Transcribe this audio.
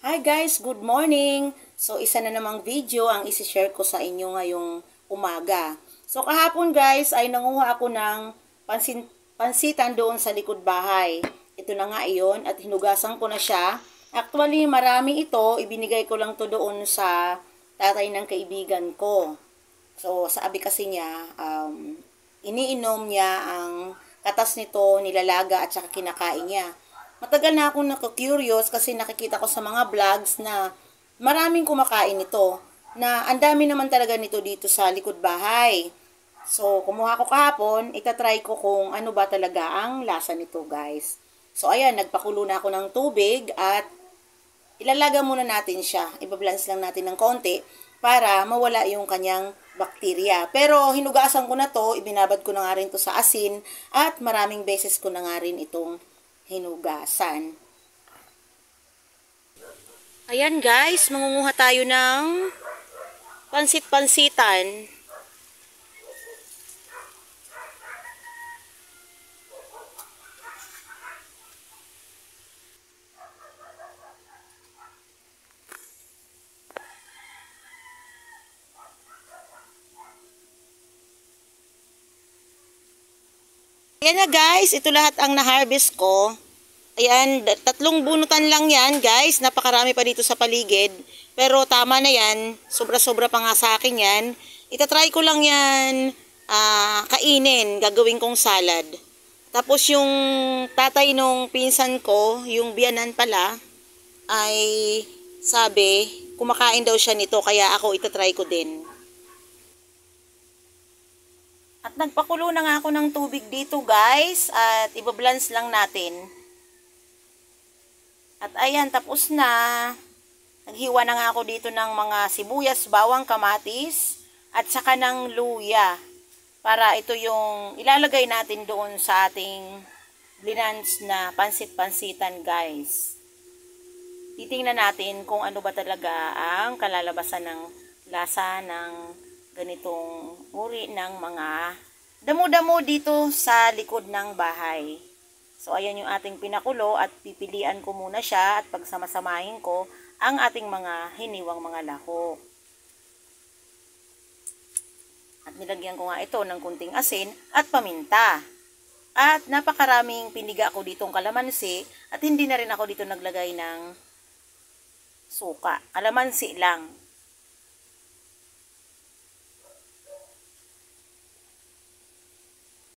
Hi guys, good morning! So, isa na namang video ang isi-share ko sa inyo ngayong umaga. So, kahapon guys ay nanguha ako ng pansitan doon sa likod bahay. Ito na nga iyon at hinugasan ko na siya. Actually, marami ito. Ibinigay ko lang to doon sa tatay ng kaibigan ko. So, sabi kasi niya, iniinom niya ang katas nito, nilalaga at saka kinakain niya. Matagal na akong naku-curious kasi nakikita ko sa mga vlogs na maraming kumakain nito. Na ang dami naman talaga nito dito sa likod bahay. So, kumuha ko kahapon, itatry ko kung ano ba talaga ang lasa nito guys. So, ayan, nagpakulo na ako ng tubig at ilalaga muna natin siya. Ibabalance lang natin ng konti para mawala yung kanyang bakterya. Pero hinugasan ko na to, ibinabad ko na nga rin to sa asin at maraming beses ko na nga rin itong hinugasan. Ayan guys, mangunguha tayo ng pansit-pansitan. Ayan na guys, ito lahat ang na-harvest ko. Ayan, 3 bunutan lang yan guys. Napakarami pa dito sa paligid. Pero tama na yan. Sobra-sobra pa nga sa akin yan. Itatry ko lang yan kainin. Gagawin kong salad. Tapos yung tatay nung pinsan ko, yung biyanan pala, ay sabi, kumakain daw siya nito. Kaya ako itatry ko din. At nagpakulo na nga ako ng tubig dito guys. At ibabalance lang natin. At ayan, tapos na. Naghiwa na nga ako dito ng mga sibuyas, bawang, kamatis, at saka ng luya. Para ito yung ilalagay natin doon sa ating blinans na pansit-pansitan guys. Titingnan natin kung ano ba talaga ang kalalabasan ng lasa ng ganitong uri ng mga damo-damo dito sa likod ng bahay. So, ayan yung ating pinakulo at pipilian ko muna siya at pagsamasamahin ko ang ating mga hiniwang mga lahok. At nilagyan ko nga ito ng kunting asin at paminta. At napakaraming piniga ko ditong kalamansi at hindi na rin ako dito naglagay ng suka. Kalamansi lang.